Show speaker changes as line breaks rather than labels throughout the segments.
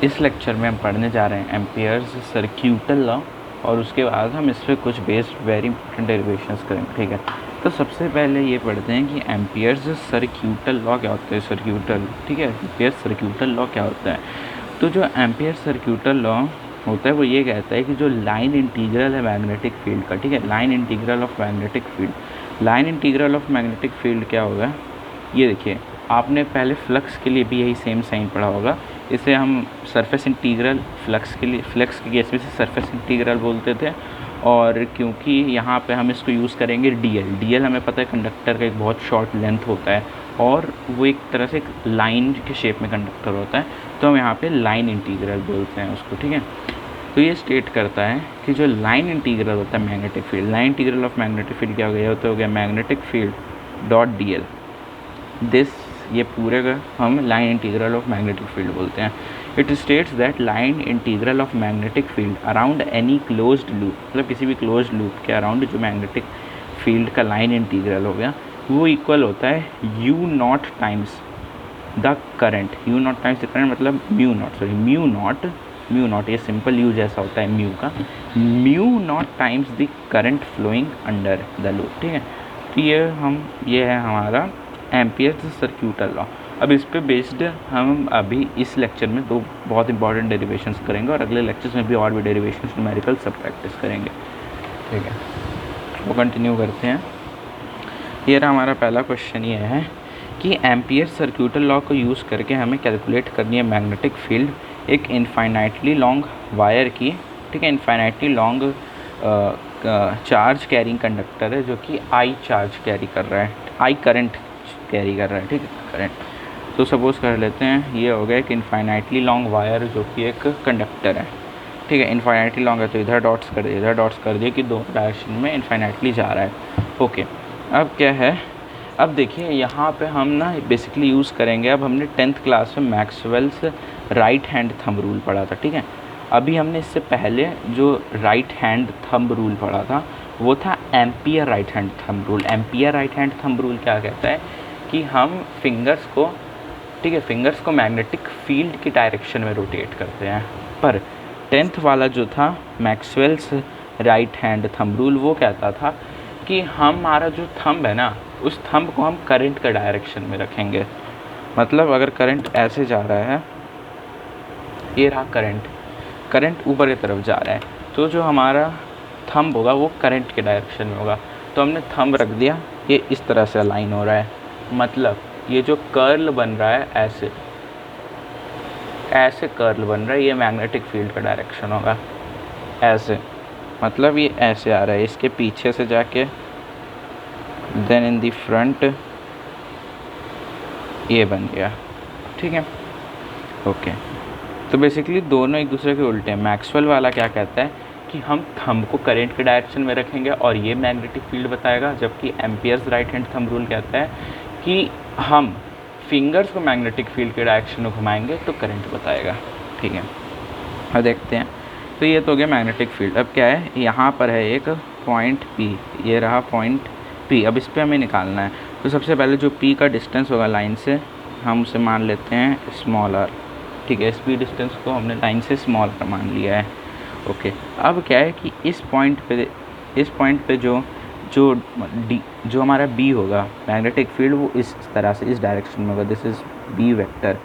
इस लेक्चर में हम पढ़ने जा रहे हैं एम्पियर्स सर्क्यूटल लॉ और उसके बाद हम इस पर कुछ बेस्ड वेरी इंपॉर्टेंट डेरिवेशंस करेंगे। ठीक है, तो सबसे पहले ये पढ़ते हैं कि एम्पियर्स सर्क्यूटल लॉ क्या होता है। सर्क्यूटल, ठीक है, एम्पियर्स सर्क्यूटल लॉ क्या होता है। तो जो एम्पियर सर्क्यूटल लॉ होता है वो ये कहता है कि जो लाइन इंटीग्रल है मैग्नेटिक फील्ड का, ठीक है, line integral of magnetic field, line integral of magnetic field क्या होगा। ये देखिए, आपने पहले फ्लक्स के लिए भी यही सेम साइन पढ़ा होगा। इसे हम सरफेस इंटीग्रल, फ्लक्स के केस में से सरफेस इंटीग्रल बोलते थे। और क्योंकि यहाँ पे हम इसको यूज़ करेंगे डीएल हमें पता है कंडक्टर का एक बहुत शॉर्ट लेंथ होता है और वो एक तरह से एक लाइन के शेप में कंडक्टर होता है, तो हम यहाँ पे लाइन इंटीग्रल बोलते हैं उसको। ठीक है, तो ये स्टेट करता है कि जो लाइन इंटीग्रल होता है magnetic field, line integral of magnetic field क्या हो गया, तो हो गया magnetic field dot D L. ये पूरे का हम line integral of magnetic field बोलते हैं। It states that line integral of magnetic field around any closed loop, मतलब किसी भी क्लोज्ड लूप के अराउंड जो मैग्नेटिक फील्ड का लाइन इंटीग्रल हो गया वो इक्वल होता है you not times the current. You not times the current मतलब म्यू नॉट, ये सिंपल यू जैसा होता है म्यू का, mu naught times the current flowing under the loop. ठीक है, तो ये है हमारा एम्पियर्स सर्क्यूटल लॉ। अब इस पे बेस्ड हम अभी इस लेक्चर में दो बहुत इंपॉर्टेंट डेरिवेशंस करेंगे और अगले लेक्चर्स में भी और भी डेरिवेशंस न्यूमेरिकल सब प्रैक्टिस करेंगे। ठीक है, वो कंटिन्यू करते हैं। ये रहा हमारा पहला क्वेश्चन, ये है कि एम्पियर सर्क्यूटल लॉ को यूज़ करके हमें कैलकुलेट करनी है मैग्नेटिक फील्ड एक इनफाइनाइटली लॉन्ग वायर की। ठीक है, infinitely long charge carrying conductor है जो कि आई चार्ज कैरी कर रहा है, आई करंट कैरी कर रहा है। ठीक है, करंट। तो सपोज़ कर लेते हैं ये हो गया एक इनफाइनाइटली लॉन्ग वायर जो कि एक कंडक्टर है। ठीक है, इनफाइनाइटली लॉन्ग है तो इधर डॉट्स कर दिए कि दो डायरेक्शन में इनफाइनाइटली जा रहा है। ओके, अब क्या है, अब देखिए यहाँ पे हम ना बेसिकली यूज़ करेंगे, अब हमने 10th क्लास में Maxwell's right hand thumb rule पढ़ा था। ठीक है, अभी हमने इससे पहले जो राइट हैंड थंब रूल पढ़ा था वो था ampere right hand thumb rule. Ampere right hand thumb rule क्या कहता है कि हम फिंगर्स को, ठीक है, फिंगर्स को मैग्नेटिक फील्ड की डायरेक्शन में रोटेट करते हैं। पर 10th वाला जो था Maxwell's right hand thumb rule वो कहता था कि हमारा जो थंब है ना उस थंब को हम करंट का डायरेक्शन में रखेंगे। मतलब अगर करंट ऐसे जा रहा है, ये रहा करंट ऊपर की तरफ जा रहा है, तो जो हमारा थंब होगा वो करंट के डायरेक्शन में होगा। तो हमने थंब रख दिया, ये इस तरह से अलाइन हो रहा है, मतलब ये जो कर्ल बन रहा है ऐसे कर्ल बन रहा है, ये मैग्नेटिक फील्ड का डायरेक्शन होगा। ऐसे मतलब ये ऐसे आ रहा है, इसके पीछे से जाके देन इन दी फ्रंट ये बन गया। ठीक है, ओके। तो बेसिकली दोनों एक दूसरे के उल्टे हैं। मैक्सवेल वाला क्या कहता है कि हम थंब को करंट के डायरेक्शन में रखेंगे और ये मैग्नेटिक फील्ड बताएगा, जबकि amperes right hand thumb rule कहता है कि हम फिंगर्स को मैग्नेटिक फील्ड के डायरेक्शन में घुमाएंगे तो करंट बताएगा। ठीक है, अब देखते हैं। तो ये तो हो गया मैग्नेटिक फील्ड। अब क्या है, यहाँ पर है एक पॉइंट P, ये रहा पॉइंट P। अब इस पर हमें निकालना है। तो सबसे पहले जो P का डिस्टेंस होगा लाइन से, हम उसे मान लेते हैं स्मॉल r। ठीक है, इस P डिस्टेंस को हमने लाइन से स्मॉल r मान लिया है। ओके, अब क्या है कि इस पॉइंट पे जो हमारा B होगा मैग्नेटिक फील्ड वो इस तरह से इस डायरेक्शन में होगा, दिस इज़ B वेक्टर।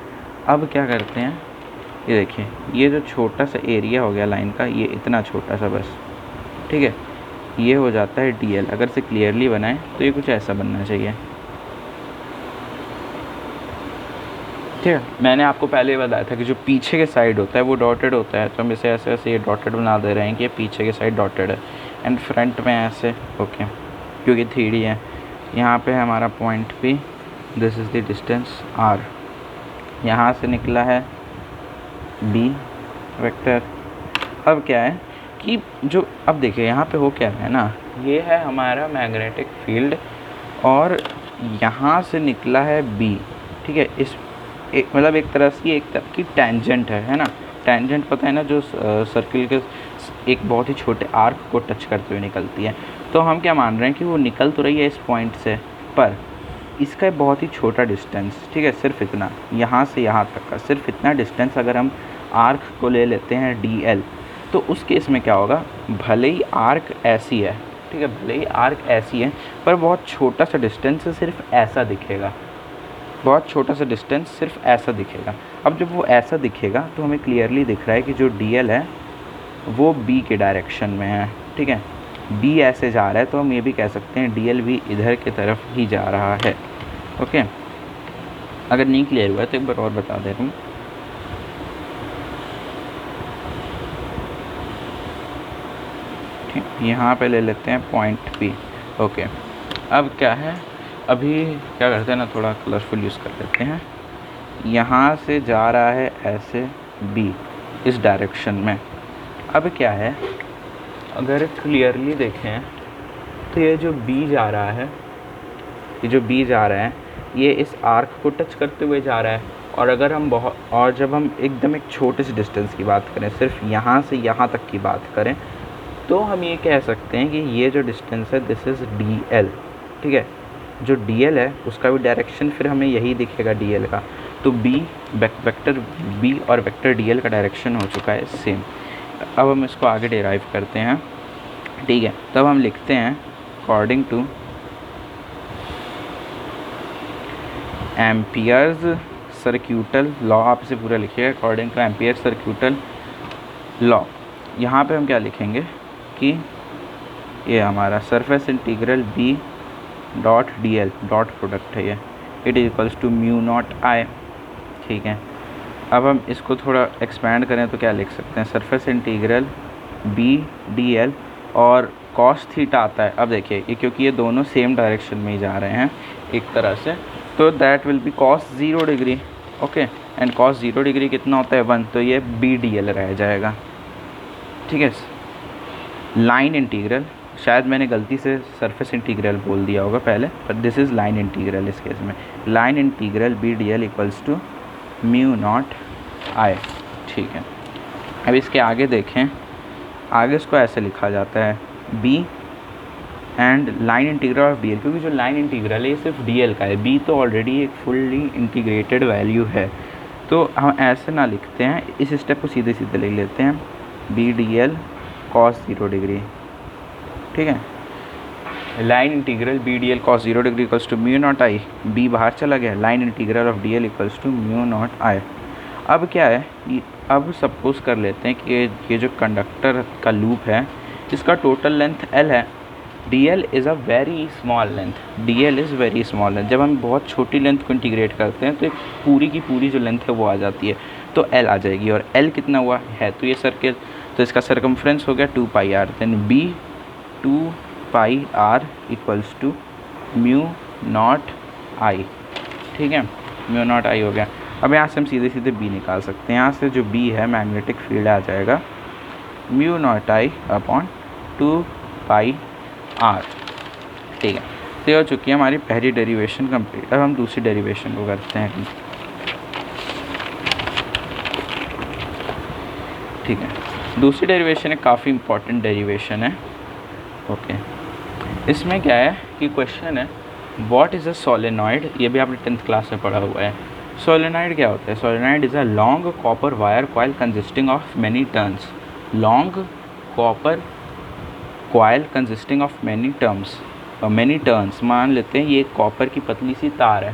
अब क्या करते हैं, ये देखिए, ये जो छोटा सा एरिया हो गया लाइन का, ये इतना छोटा सा बस, ठीक है, ये हो जाता है DL। अगर से क्लियरली बनाएं तो ये कुछ ऐसा बनना चाहिए। ठीक है, मैंने आपको पहले बताया था कि जो पीछे के साइड होता है वो डॉटेड होता है, तो हम इसे ऐसे ऐसे ये डॉटेड बना दे रहे हैं कि पीछे के साइड डॉटेड है एंड फ्रंट में ऐसे। ओके, क्योंकि 3D है। यहाँ पे हमारा point P, this is the distance R। यहाँ से निकला है B वेक्टर। अब क्या है कि जो, अब देखिए यहाँ पे हो क्या है ना, ये है हमारा मैग्नेटिक फील्ड और यहाँ से निकला है B। ठीक है, इस मतलब एक तरह से एक तरह की टेंजेंट है ना। टेंजेंट पता है ना, जो सर्किल के एक बहुत ही छोटे आर्क को टच करते हुए निकलती है। तो हम क्या मान रहे हैं कि वो निकल तो रही है इस पॉइंट से, पर इसका बहुत ही छोटा डिस्टेंस, ठीक है, सिर्फ इतना, यहाँ से यहाँ तक का सिर्फ इतना डिस्टेंस अगर हम आर्क को ले लेते हैं DL, तो उस केस में क्या होगा, भले ही आर्क ऐसी है, ठीक है, भले ही आर्क ऐसी है पर बहुत छोटा सा डिस्टेंस सिर्फ ऐसा दिखेगा, बहुत छोटा सा डिस्टेंस सिर्फ ऐसा दिखेगा। अब जब वो ऐसा दिखेगा तो हमें क्लियरली दिख रहा है कि जो DL है वो B के डायरेक्शन में है, ठीक है, B ऐसे जा रहा है तो हम ये भी कह सकते हैं DL भी इधर की तरफ ही जा रहा है। ओके, अगर नहीं क्लियर हुआ तो एक बार और बता दे रहा हूँ। ठीक, यहाँ पे ले लेते हैं पॉइंट P। ओके, अब क्या है, अभी क्या करते हैं ना, थोड़ा कलरफुल यूज़ कर लेते हैं। यहाँ से जा रहा है ऐसे B इस डायरेक्शन में। अब क्या है, अगर क्लियरली देखें तो ये जो B जा रहा है, ये जो B जा रहा है ये इस आर्क को टच करते हुए जा रहा है। और अगर हम जब हम एकदम एक छोटे से डिस्टेंस की बात करें, सिर्फ यहाँ से यहाँ तक की बात करें, तो हम ये कह सकते हैं कि ये जो डिस्टेंस है दिस इज़ DL, ठीक है। जो DL है उसका भी डायरेक्शन फिर हमें यही दिखेगा DL का, तो वेक्टर B और वेक्टर DL का डायरेक्शन हो चुका है सेम। अब हम इसको आगे डिराइव करते हैं, ठीक है। तब हम लिखते हैं according to Ampere's circuital law, आप इसे पूरा लिखिएगा, according to Ampere circuital law. यहाँ पे हम क्या लिखेंगे कि ये हमारा surface integral B dot DL dot product है ये, it is equals to mu naught I, ठीक है। अब हम इसको थोड़ा एक्सपैंड करें तो क्या लिख सकते हैं, सरफेस इंटीग्रल B DL और कॉस थीटा आता है। अब देखिए ये क्योंकि ये दोनों सेम डायरेक्शन में ही जा रहे हैं एक तरह से, तो that will be cos 0 degree, okay, and cos 0 degree कितना होता है 1, तो ये BDL रह जाएगा, ठीक है। लाइन इंटीग्रल, शायद मैंने गलती से सरफेस इंटीग्रल बोल दिया होगा पहले, पर दिस इज़ लाइन इंटीग्रल इस केस में। Line integral BDL equals to mu naught I, ठीक है। अब इसके आगे देखें, आगे इसको ऐसे लिखा जाता है B and line integral of DL, क्योंकि जो लाइन इंटीग्रल है ये सिर्फ DL का है, B तो ऑलरेडी एक फुल्ली इंटीग्रेटेड वैल्यू है, तो हम ऐसे ना लिखते हैं, इस स्टेप को सीधे सीधे लिख लेते हैं BDL cos 0 डिग्री, ठीक है। Line integral BDL cos 0 degree equals to mu naught I, B बाहर चला गया, line integral of DL equals to mu naught I। अब क्या है, अब सपोज कर लेते हैं कि ये जो कंडक्टर का लूप है इसका टोटल लेंथ L है, DL is a very small length, DL is very small length. जब हम बहुत छोटी लेंथ को इंटीग्रेट करते हैं तो एक पूरी की पूरी जो लेंथ है वो आ जाती है, तो L आ जाएगी। और L कितना हुआ है, तो ये सर्किल, तो इसका सर्कमफ्रेंस हो गया 2πr, then B 2πr equals to mu naught I, ठीक है, म्यू नॉट I हो गया। अब यहाँ से हम सीधे सीधे B निकाल सकते हैं, यहाँ से जो B है मैग्नेटिक फील्ड आ जाएगा mu naught I upon 2πr, ठीक है। तो ये हो चुकी है हमारी पहली डेरिवेशन कंप्लीट। अब हम दूसरी डेरिवेशन को करते हैं, ठीक है। दूसरी डेरिवेशन एक काफ़ी इंपॉर्टेंट डेरिवेशन है, ओके। इसमें क्या है कि क्वेश्चन है व्हाट इज़ अ सोलेनॉइड, ये भी आपने 10th क्लास में पढ़ा हुआ है। सोलेनॉइड क्या होता है, solenoid is a long copper wire coil consisting of many turns, long copper coil consisting of many turns, मान लेते हैं ये एक कॉपर की पतली सी तार है,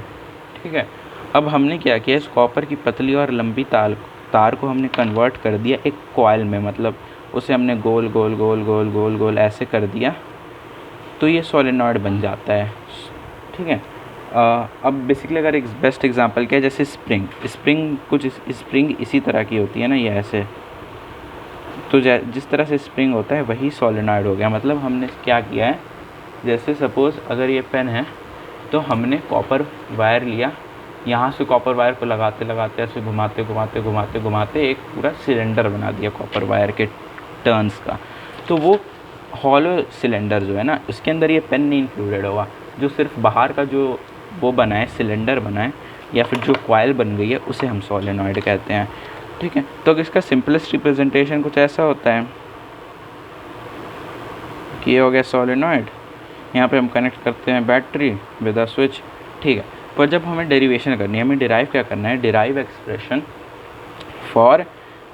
ठीक है। अब हमने क्या किया, इस कॉपर की पतली और लंबी तार को हमने कन्वर्ट कर दिया एक कॉइल में, मतलब उसे हमने गोल गोल गोल गोल गोल गोल ऐसे कर दिया, तो ये सोलेनॉइड बन जाता है, ठीक है। अब बेसिकली अगर एक बेस्ट एग्जांपल क्या है, जैसे स्प्रिंग इसी तरह की होती है ना, ये ऐसे, तो जिस तरह से स्प्रिंग होता है वही सोलेनॉइड हो गया। मतलब हमने क्या किया है, जैसे सपोज़ अगर ये पेन है तो हमने कॉपर वायर लिया, यहाँ से कॉपर वायर को लगाते लगाते ऐसे घुमाते घुमाते घुमाते घुमाते एक पूरा सिलेंडर बना दिया कॉपर वायर के टर्न्स का। तो वो हॉलो सिलेंडर जो है ना, उसके अंदर ये पेन नहीं इंक्लूडेड होगा, जो सिर्फ बाहर का जो वो बना है, सिलेंडर बना है या फिर जो कॉइल बन गई है, उसे हम सोलेनॉइड कहते हैं, ठीक है। तो इसका सिंपलेस्ट रिप्रेजेंटेशन कुछ ऐसा होता है कि ये हो गया सोलेनॉइड, यहाँ पे हम कनेक्ट करते हैं बैटरी विद अ स्विच, ठीक है। पर जब हमें डेरिवेशन करनी है, हमें डिराइव क्या करना है, derive expression for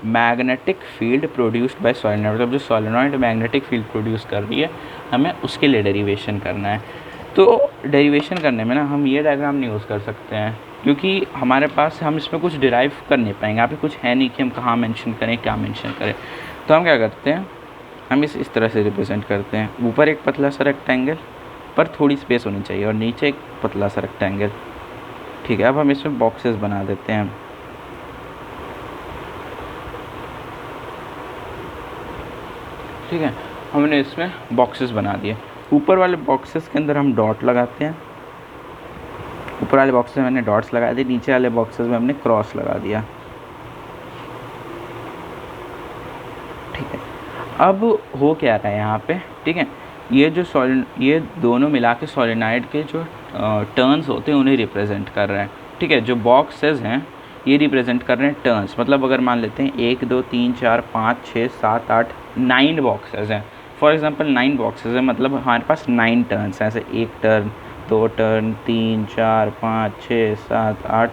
magnetic field produced by solenoid, मतलब जो सोलेनॉइड मैग्नेटिक फील्ड प्रोड्यूस कर रही है हमें उसके लिए डेरिवेशन करना है। तो डेरिवेशन करने में ना हम ये डायग्राम नहीं यूज़ कर सकते हैं, क्योंकि हमारे पास हम इसमें कुछ डिराइव कर नहीं पाएंगे, यहाँ पे कुछ है नहीं कि हम कहाँ मेंशन करें क्या मेंशन करें। तो हम क्या करते हैं, हम इस तरह से रिप्रेजेंट करते हैं, ऊपर एक पतला सा रेक्टेंगल पर थोड़ी स्पेस होनी चाहिए और नीचे एक पतला सा रेक्टेंगल। ठीक है, अब हम इसमें बॉक्सेस बना देते हैं। ठीक है, हमने इसमें बॉक्सेस बना दिए। ऊपर वाले बॉक्सेस के अंदर हम डॉट लगाते हैं, ऊपर वाले बॉक्सेस में मैंने डॉट्स लगा दिए, नीचे वाले बॉक्सेस में हमने क्रॉस लगा दिया। ठीक है, अब हो क्या रहा है यहाँ पे, ठीक है, ये दोनों मिला के सोलेनॉइड के जो टर्न्स होते हैं उन्हें रिप्रेजेंट कर रहे हैं। ठीक है, जो बॉक्सेस हैं ये रिप्रेजेंट कर रहे हैं टर्न्स, मतलब अगर मान लेते हैं 1 2 3 4 5 6 7 8 9 बॉक्सेस हैं, फॉर एग्जांपल 9 बॉक्सेस हैं, मतलब हमारे पास 9 टर्न्स हैं, ऐसे 1 टर्न 2 टर्न 3 4 5 6 7 8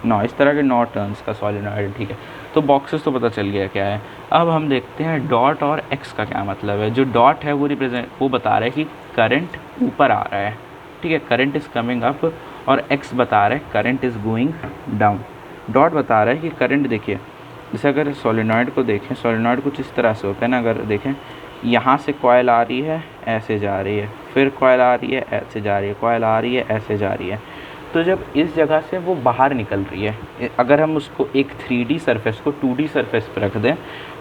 9, इस तरह के 9 टर्न्स का सोलेनॉइड। ठीक है, तो बॉक्सेस तो पता चल गया क्या है। अब हम देखते हैं डॉट और एक्स का क्या मतलब है। जो डॉट है वो बता रहा है कि करंट ऊपर आ रहा है, ठीक है, करंट इज़ कमिंग अप, और एक्स बता रहा है current is going down. Dot बता रहा है कि करंट, देखिए जैसे अगर सोलेनॉइड को देखें, सोलेनॉइड कुछ इस तरह से होता है ना, अगर देखें यहाँ से कॉइल आ रही है ऐसे जा रही है, फिर कॉइल आ रही है ऐसे जा रही है, कॉइल आ रही है ऐसे जा रही है। तो जब इस जगह से वो बाहर निकल रही है, अगर हम उसको एक 3D सरफेस को 2D सरफेस पर रख दें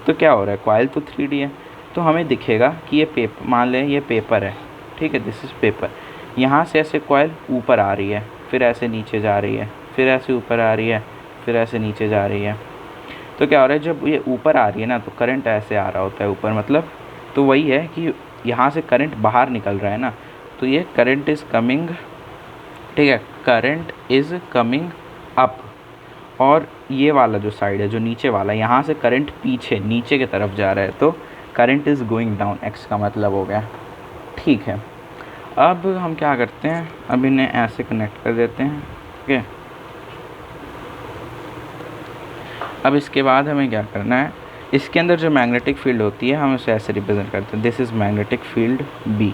तो क्या हो रहा है, कॉइल तो 3D है, तो हमें दिखेगा कि ये पेपर, मान लें ये पेपर है, ठीक है, दिस इज़ पेपर। यहाँ से ऐसे कॉइल ऊपर आ रही है, फिर ऐसे नीचे जा रही है, फिर ऐसे ऊपर आ रही है, फिर ऐसे नीचे जा रही है। तो क्या हो रहा है, जब ये ऊपर आ रही है ना तो करंट ऐसे आ रहा होता है ऊपर, मतलब तो वही है कि यहाँ से करंट बाहर निकल रहा है ना, तो ये करंट इज़ कमिंग, ठीक है, करंट इज़ कमिंग अप। और ये वाला जो साइड है, जो नीचे वाला, यहाँ से करंट पीछे नीचे की तरफ जा रहा है, तो current is going down, x का मतलब हो गया। ठीक है, अब हम क्या करते हैं, अब इन्हें ऐसे कनेक्ट कर देते हैं। ठीक है, अब इसके बाद हमें क्या करना है, इसके अंदर जो मैग्नेटिक फील्ड होती है हम उसे ऐसे रिप्रेजेंट करते हैं, this is magnetic field B.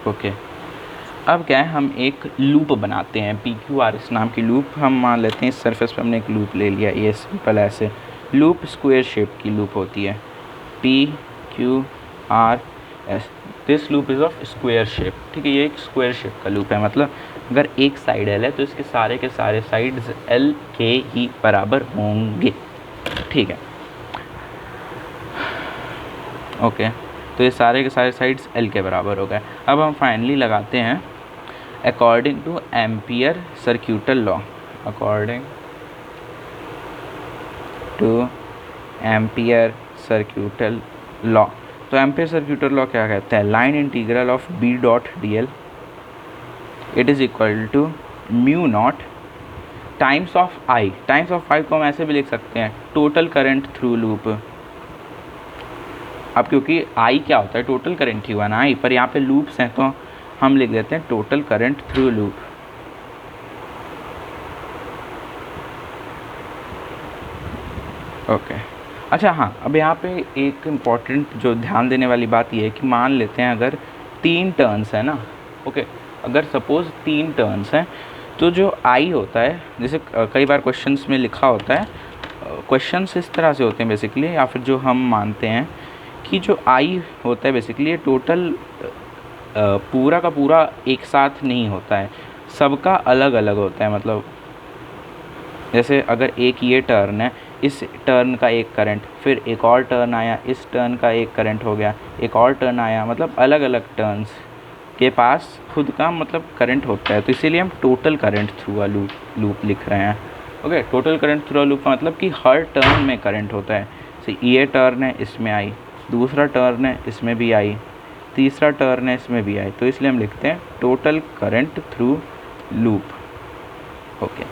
Okay, अब क्या है, हम एक लूप बनाते हैं, PQRS नाम की लूप हम मान लेते हैं। इस सरफेस पे हमने एक लूप ले लिया, ये सिंपल ऐसे लूप स्क्वायर शेप की लूप होती है, PQRS। This loop is of square shape. ठीक है, ये एक स्क्वायर शेप का लूप है, मतलब अगर एक साइड L है तो इसके सारे के सारे साइड्स L के ही बराबर होंगे। ठीक है, ओके, तो ये सारे के सारे साइड्स L के बराबर हो गए। अब हम फाइनली लगाते हैं according to Ampere circuital law, according to Ampere circuital law. तो एम्पियर सर्क्यूटल लॉ क्या कहता है, line integral of B dot DL it is equal to mu naught times of I। Times of I को हम ऐसे भी लिख सकते हैं, टोटल करंट थ्रू लूप। अब क्योंकि I क्या होता है, टोटल करंट ही हुआ ना I, पर यहाँ पे लूप्स हैं तो हम लिख देते हैं total current through loop. Okay, अच्छा हाँ, अब यहाँ पे एक इम्पॉर्टेंट जो ध्यान देने वाली बात ये है कि मान लेते हैं अगर 3 टर्न्स है ना, ओके, अगर सपोज़ 3 टर्न्स हैं तो जो I होता है, जैसे कई बार क्वेश्चंस में लिखा होता है, क्वेश्चंस इस तरह से होते हैं बेसिकली, या फिर जो हम मानते हैं कि जो I होता है बेसिकली ये टोटल पूरा का पूरा एक साथ नहीं होता है, सबका अलग अलग होता है। मतलब जैसे अगर एक ये टर्न है, इस टर्न का एक करंट, फिर एक और टर्न आया, इस टर्न का एक करंट हो गया, एक और टर्न आया, मतलब अलग अलग टर्न्स के पास खुद का मतलब करंट होता है, तो इसीलिए हम total current through a loop लिख रहे हैं। Okay, total current through a loop का मतलब कि हर टर्न में करंट होता है। तो ये टर्न है इसमें आई, दूसरा टर्न है इसमें भी आई, तीसरा टर्न है इसमें भी आई, तो इसलिए हम लिखते हैं total current through loop. Okay,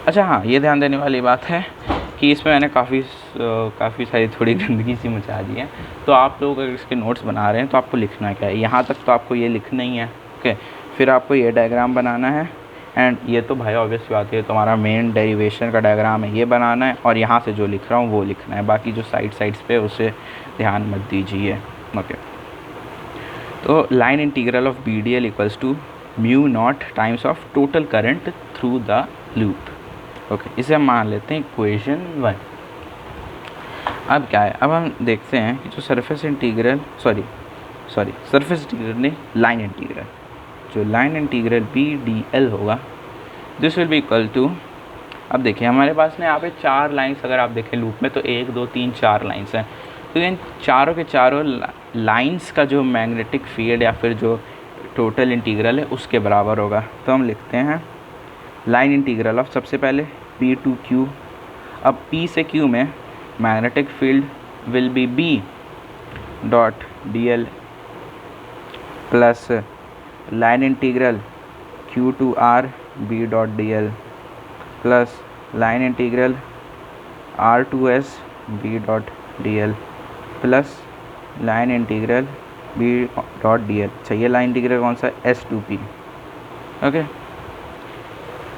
अच्छा हाँ, ये ध्यान देने वाली बात है कि इसमें मैंने काफ़ी सारी थोड़ी गंदगी सी मचा दी है, तो आप लोग अगर इसके नोट्स बना रहे हैं तो आपको लिखना क्या है, यहाँ तक तो आपको ये लिखना ही है। ओके, फिर आपको ये डायग्राम बनाना है एंड ये तो भाई ऑब्वियस बात है, तुम्हारा मेन डेरिवेशन का डायग्राम है, ये बनाना है और यहाँ से जो लिख रहा हूँ वो लिखना है, बाकी जो साइड्स पे उसे ध्यान मत दीजिए। ओके, तो line integral of B D L equals to mu naught times of total current through the loop. Okay, इसे हम मान लेते हैं इक्वेशन 1। अब क्या है, अब हम देखते हैं कि जो सरफेस इंटीग्रल सरफेस इंटीग्रल नहीं, लाइन इंटीग्रल, जो line integral B D L होगा this will be equal to, अब देखिए हमारे पास ना यहाँ पे 4 लाइंस अगर आप देखें लूप में तो 1 2 3 4 लाइंस हैं, तो इन चारों के चारों लाइंस का जो मैग्नेटिक फील्ड या फिर जो टोटल इंटीग्रल है उसके बराबर होगा। तो हम लिखते हैं लाइन इंटीग्रल ऑफ, सबसे पहले P टू Q, अब P से Q में magnetic field will be B dot D L plus line integral Q to R B dot D L plus line integral R to S B dot D L plus line integral B dot D L. अच्छा, ये line integral कौन सा है, S to P। Okay,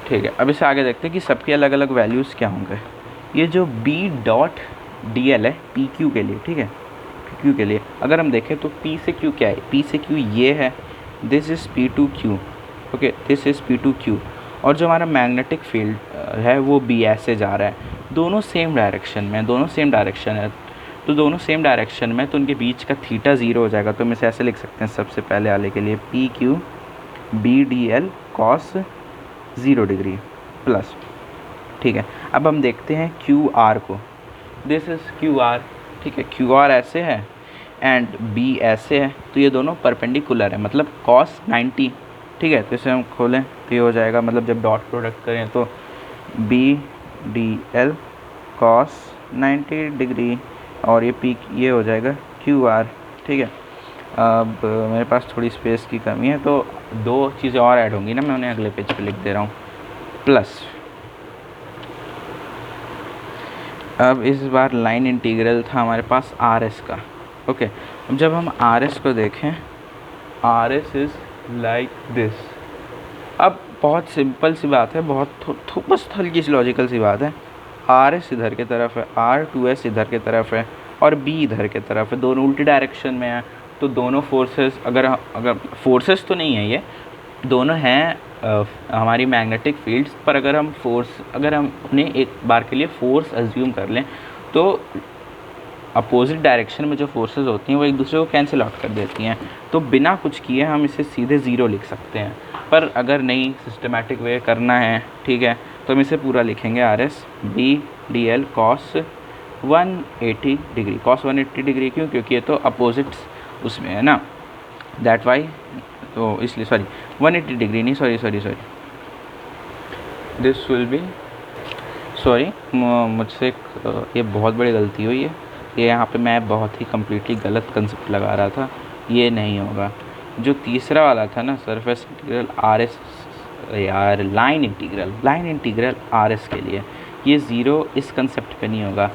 ठीक है, अब इसे आगे देखते हैं कि सबके अलग अलग वैल्यूज़ क्या होंगे। ये जो B डॉट डी एल है पी क्यू के लिए, ठीक है, पी क्यू के लिए अगर हम देखें तो P से Q क्या है, P से Q ये है, this is P to Q। Okay, this is P to Q, और जो हमारा मैग्नेटिक फील्ड है वो B ऐसे जा रहा है, दोनों सेम डायरेक्शन में, दोनों सेम डायरेक्शन है, तो दोनों सेम डायरेक्शन में तो उनके बीच का थीटा 0 हो जाएगा। तो हम इसे ऐसे लिख सकते हैं सबसे पहले वाले के लिए P Q B D L cos 0 degree plus, ठीक है। अब हम देखते हैं क्यू आर को, दिस इज़ क्यू आर, ठीक है, क्यू आर ऐसे है एंड बी ऐसे है, तो ये दोनों परपेंडिकुलर है, मतलब कॉस 90, ठीक है। तो इसे हम खोलें तो ये हो जाएगा, मतलब जब डॉट प्रोडक्ट करें तो B D L cos 90 degree और ये पी ये हो जाएगा क्यू आर, ठीक है। अब मेरे पास थोड़ी स्पेस की कमी है तो 2 चीज़ें और ऐड होंगी ना, मैं उन्हें अगले पेज पे लिख दे रहा हूँ, प्लस अब इस बार लाइन इंटीग्रल था हमारे पास आर एस का। ओके, अब जब हम आर एस को देखें, R S is like this. अब बहुत सिंपल सी बात है, बहुत बस हल्की सी लॉजिकल सी बात है, आर एस इधर की तरफ है, आर टू एस इधर की तरफ है और बी इधर की तरफ है, दोनों उल्टी डायरेक्शन में है। तो दोनों फोर्सेस अगर फोर्सेस तो नहीं है, ये दोनों हैं हमारी मैग्नेटिक फील्ड्स पर, अगर हम उन्हें एक बार के लिए फोर्स अज्यूम कर लें तो अपोजिट डायरेक्शन में जो फोर्सेस होती हैं वो एक दूसरे को कैंसिल आउट कर देती हैं, तो बिना कुछ किए हम इसे सीधे 0 लिख सकते हैं। पर अगर नहीं सिस्टमेटिक वे करना है, ठीक है, तो हम इसे पूरा लिखेंगे R S B D L cos 180 degree, cos 180 degree क्यों, क्योंकि ये तो अपोजिट्स उसमें है ना, दैट वाई, तो इसलिए 180 डिग्री नहीं, सॉरी दिस विल बी, मुझसे ये बहुत बड़ी गलती हुई है, ये यहाँ पे मैं बहुत ही कम्प्लीटली गलत कंसेप्ट लगा रहा था, ये नहीं होगा। जो तीसरा वाला था ना सरफेस इंटीग्रल आर एस, यार लाइन इंटीग्रल आर एस के लिए ये 0 इस कंसेप्ट पे नहीं होगा,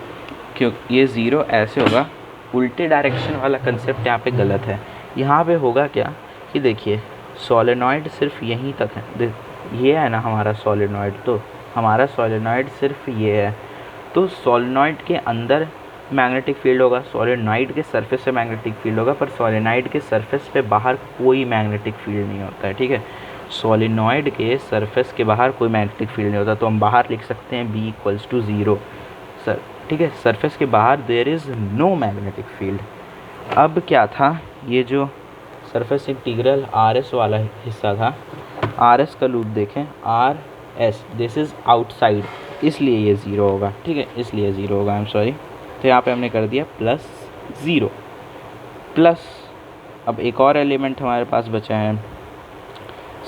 क्यों ये 0 ऐसे होगा, उल्टे डायरेक्शन वाला कंसेप्ट यहाँ पे गलत है। यहाँ पे होगा क्या कि देखिए सोलेनॉइड सिर्फ यहीं तक है, ये है ना हमारा सोलेनॉइड, तो हमारा सोलेनॉइड सिर्फ ये है, तो सोलेनॉइड के अंदर मैग्नेटिक फील्ड होगा, सोलेनॉइड के सरफेस पे मैग्नेटिक फील्ड होगा, पर सोलेनॉइड के सरफेस पे बाहर कोई मैग्नेटिक फील्ड नहीं होता है, ठीक है। सोलेनॉइड के सरफेस के बाहर कोई मैग्नेटिक फील्ड नहीं होता, तो हम बाहर लिख सकते हैं B इक्वल्स टू 0, सर, ठीक है, सरफेस के बाहर there is no magnetic field. अब क्या था, ये जो सरफेस इंटीग्रल आर एस वाला हिस्सा था, आर एस का लूप देखें, R S this is outside, इसलिए ये 0 होगा, ठीक है, इसलिए 0 होगा, आई एम सॉरी। तो यहाँ पे हमने कर दिया प्लस 0 प्लस, अब एक और एलिमेंट हमारे पास बचा है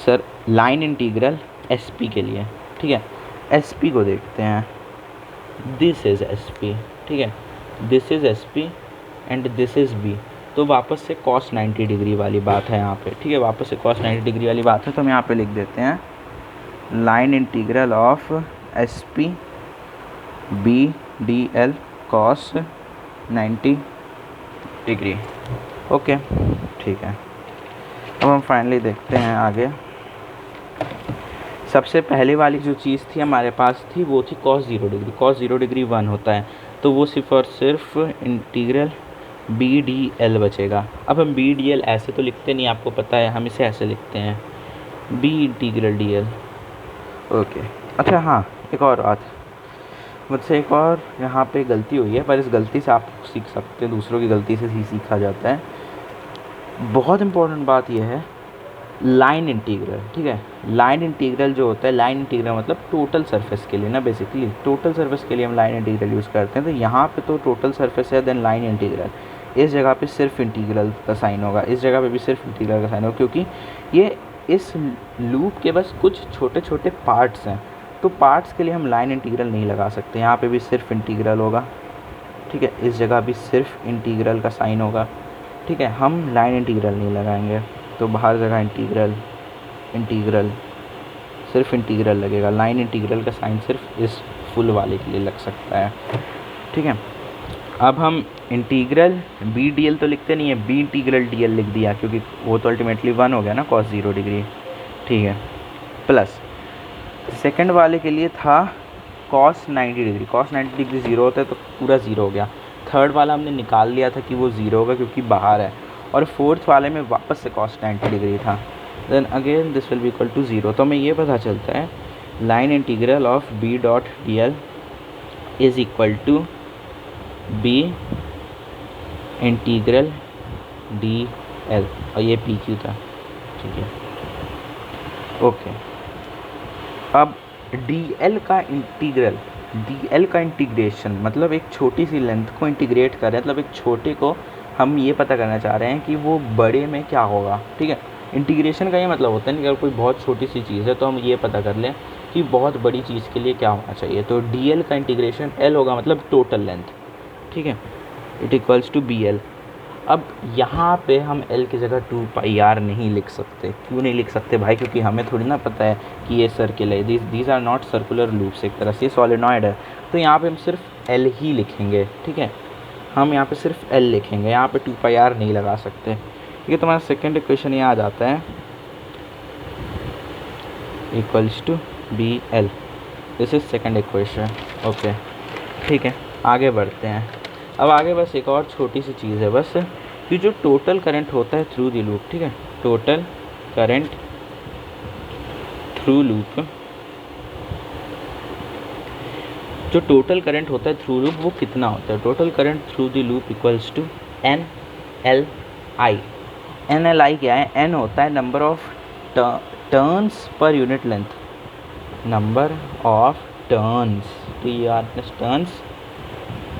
sir line integral S P के लिए, ठीक है, एस पी को देखते हैं, दिस इज़ एस पी, ठीक है, this is S P and this is B, तो वापस से cos 90 डिग्री वाली बात है यहाँ पे, ठीक है, वापस से cos 90 डिग्री वाली बात है, तो हम यहाँ पे लिख देते हैं line integral of S P B D L cos 90 degree. Okay, ठीक है। अब हम फाइनली देखते हैं आगे, सबसे पहले वाली जो चीज़ थी हमारे पास थी वो थी cos 0 डिग्री। cos 0 डिग्री 1 होता है, तो वो सिर्फ और सिर्फ इंटीग्रल बी डी एल बचेगा। अब हम बी डी एल ऐसे तो लिखते नहीं, आपको पता है, हम इसे ऐसे लिखते हैं B integral D L. Okay, अच्छा हाँ, एक और बात मुझसे, एक और यहाँ पे गलती हुई है, पर इस गलती से आप सीख सकते हैं, दूसरों की गलती से ही सीखा जाता है। बहुत इम्पोर्टेंट बात यह है लाइन इंटीग्रल, ठीक है। लाइन इंटीग्रल जो होता है, लाइन इंटीग्रल मतलब टोटल सरफेस के लिए ना, बेसिकली टोटल सरफेस के लिए हम लाइन इंटीग्रल यूज़ करते हैं। तो यहाँ पे तो टोटल सरफेस है, देन लाइन इंटीग्रल। इस जगह पे सिर्फ इंटीग्रल का साइन होगा, इस जगह पे भी सिर्फ इंटीग्रल का साइन होगा, क्योंकि ये इस लूप के बस कुछ छोटे छोटे पार्ट्स हैं, तो पार्ट्स के लिए हम लाइन इंटीग्रल नहीं लगा सकते। यहाँ पे भी सिर्फ इंटीग्रल होगा, ठीक है, इस जगह भी सिर्फ इंटीग्रल का साइन होगा, ठीक है, हम लाइन इंटीग्रल नहीं लगाएंगे। तो बाहर जगह इंटीग्रल इंटीग्रल सिर्फ इंटीग्रल लगेगा, लाइन इंटीग्रल का साइन सिर्फ इस फुल वाले के लिए लग सकता है, ठीक है। अब हम इंटीग्रल बी डी एल तो लिखते नहीं है, बी इंटीग्रल डी एल लिख दिया, क्योंकि वो तो अल्टीमेटली 1 हो गया ना cos 0 डिग्री, ठीक है। प्लस सेकंड वाले के लिए था cos 90 डिग्री। cos 90 डिग्री 0 होता है, तो पूरा 0 हो गया। थर्ड वाला हमने निकाल लिया था कि वो 0 होगा क्योंकि बाहर है, और फोर्थ वाले में वापस से cos 90 डिग्री था। Then again this will be equal to 0। तो हमें ये पता चलता है line integral of B dot D L is equal to B integral D L, और ये पी क्यू था, ठीक है, ओके। अब डी एल का इंटीग्रल, डी एल का इंटीग्रेशन मतलब एक छोटी सी लेंथ को इंटीग्रेट कर रहे हैं, मतलब एक छोटे को हम ये पता करना चाह रहे हैं कि वो बड़े में क्या होगा, ठीक है। इंटीग्रेशन का ये मतलब होता है कि अगर कोई बहुत छोटी सी चीज़ है तो हम ये पता कर लें कि बहुत बड़ी चीज़ के लिए क्या होना चाहिए। तो डी एल का इंटीग्रेशन एल होगा, मतलब टोटल लेंथ, ठीक है, it equals to B L. अब यहाँ पे हम L की जगह 2πr नहीं लिख सकते। क्यों नहीं लिख सकते भाई? क्योंकि हमें थोड़ी ना पता है कि ये सर्किल है, these are not circular loops, एक तरह से ये सॉलिनॉइड है। तो यहाँ पे हम सिर्फ L ही लिखेंगे, ठीक है, हम यहाँ पे सिर्फ L लिखेंगे, यहाँ पे 2πr नहीं लगा सकते। ठीक है, तो हमारा सेकेंड इक्वेशन ये आ जाता है equals to B L, this is second equation, okay. ठीक है, आगे बढ़ते हैं। अब आगे बस एक और छोटी सी चीज़ है बस, कि जो टोटल करंट होता है थ्रू द लूप, ठीक है, टोटल करंट थ्रू लूप, जो टोटल करंट होता है थ्रू लूप वो कितना होता है? Total current through the loop equals to N L I. N L I क्या है? एन होता है number of turns per unit length, number of turns, turns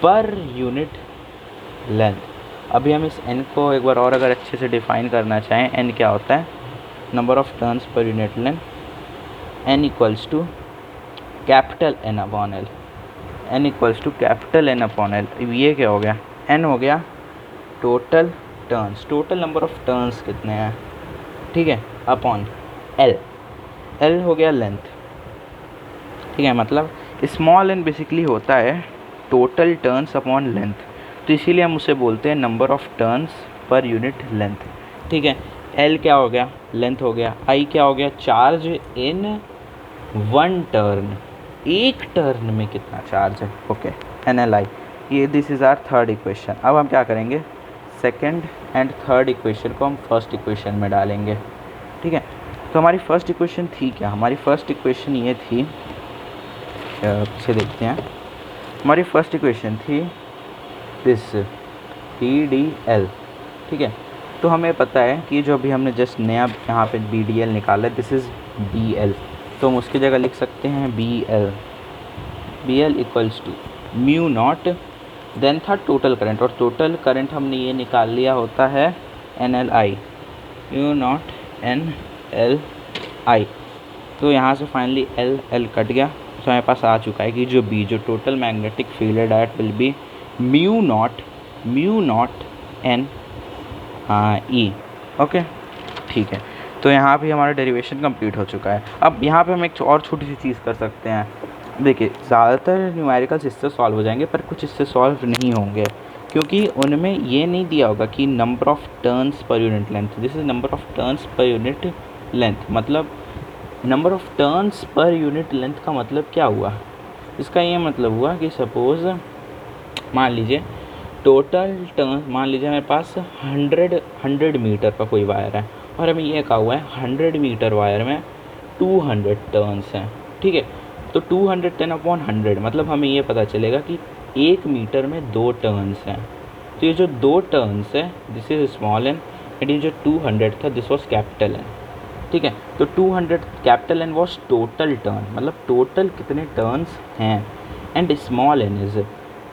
per unit length. अभी हम इस n को एक बार और अगर अच्छे से डिफाइन करना चाहें, n क्या होता है? Number of turns per unit length, n equals to capital N upon L, n equals to capital N upon L। ये क्या हो गया? n हो गया total turns, total number of turns कितने हैं, ठीक है, अपॉन L, L हो गया लेंथ, ठीक है, मतलब स्मॉल n बेसिकली होता है टोटल टर्न्स अपॉन लेंथ, तो इसीलिए हम उसे बोलते हैं number of turns per unit length, ठीक है। L क्या हो गया? लेंथ हो गया। I क्या हो गया? चार्ज इन वन टर्न, एक टर्न में कितना चार्ज है, ओके, NLI। ये this is our third equation. अब हम क्या करेंगे? सेकेंड एंड थर्ड इक्वेशन को हम फर्स्ट इक्वेशन में डालेंगे, ठीक है। तो हमारी फर्स्ट इक्वेशन थी क्या? हमारी फर्स्ट इक्वेशन ये थी, इसे देखते हैं। हमारी फर्स्ट इक्वेशन थी दिस BDL, ठीक है। तो हमें पता है कि जो अभी हमने जस्ट नया यहाँ पे BDL निकाला है, दिस इज़ BL, तो हम उसकी जगह लिख सकते हैं BL equals to mu naught, then था टोटल करंट, और टोटल करंट हमने ये निकाल लिया होता है NLI, म्यू नॉट NLI। तो यहाँ से फाइनली L कट गया, तो हमारे पास आ चुका है कि जो B, जो टोटल मैग्नेटिक फील्ड है, that will be mu naught NE, okay, ठीक है। तो यहाँ पे हमारा डेरिवेशन कंप्लीट हो चुका है। अब यहाँ पे हम एक और छोटी सी चीज़ कर सकते हैं। देखिए, ज़्यादातर न्यूमेरिकल्स इससे सॉल्व हो जाएंगे, पर कुछ इससे सॉल्व नहीं होंगे, क्योंकि उनमें ये नहीं दिया होगा कि number of turns per unit length, this is number of turns per unit length, मतलब number of turns per unit length का मतलब क्या हुआ? इसका ये मतलब हुआ कि सपोज़ मान लीजिए टोटल टर्न, मान लीजिए मेरे पास 100 मीटर का कोई वायर है और हमें ये कहा हुआ है 100 मीटर वायर में 200 टर्न्स हैं, ठीक है। तो 210/100 मतलब हमें ये पता चलेगा कि 1 मीटर में 2 टर्न्स हैं। तो ये जो 2 टर्न्स है this is small N, and ये जो 200 था दिस वॉज कैपिटल एन, ठीक है। तो 200 capital N was total turn, मतलब टोटल कितने टर्न्स हैं, and small N is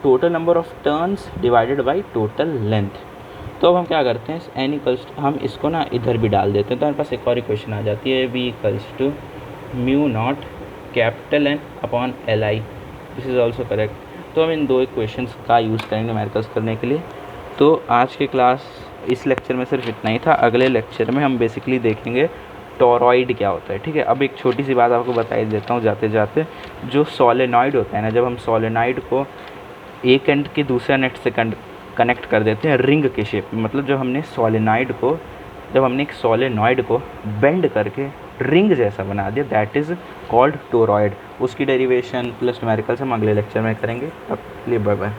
total number of turns divided by total length. तो अब हम क्या करते हैं, एन इक्वल्स, हम इसको ना इधर भी डाल देते हैं, तो हमारे पास एक और इक्वेशन आ जाती है, v equals to mu naught capital N upon L I, this is also correct. तो हम इन दो इक्वेशंस का यूज़ करेंगे न्यूमेरिकल्स करने के लिए। तो आज की क्लास इस लेक्चर में सिर्फ इतना ही था। अगले लेक्चर में हम बेसिकली देखेंगे टोरॉइड क्या होता है, ठीक है। अब एक छोटी सी बात आपको बता ही देता हूँ जाते जाते, जो सोलेनॉइड होता है ना, जब हम सोलेनॉइड को एक एंड के दूसरे नेट से कनेक्ट कर देते हैं रिंग के शेप में, मतलब जब हमने एक सोलेनॉइड को बेंड करके रिंग जैसा बना दिया, दैट इज़ कॉल्ड टोरॉइड। उसकी डेरिवेशन प्लस न्यूमेरिकल्स हम अगले लेक्चर में करेंगे। तब के लिए बाय बाय।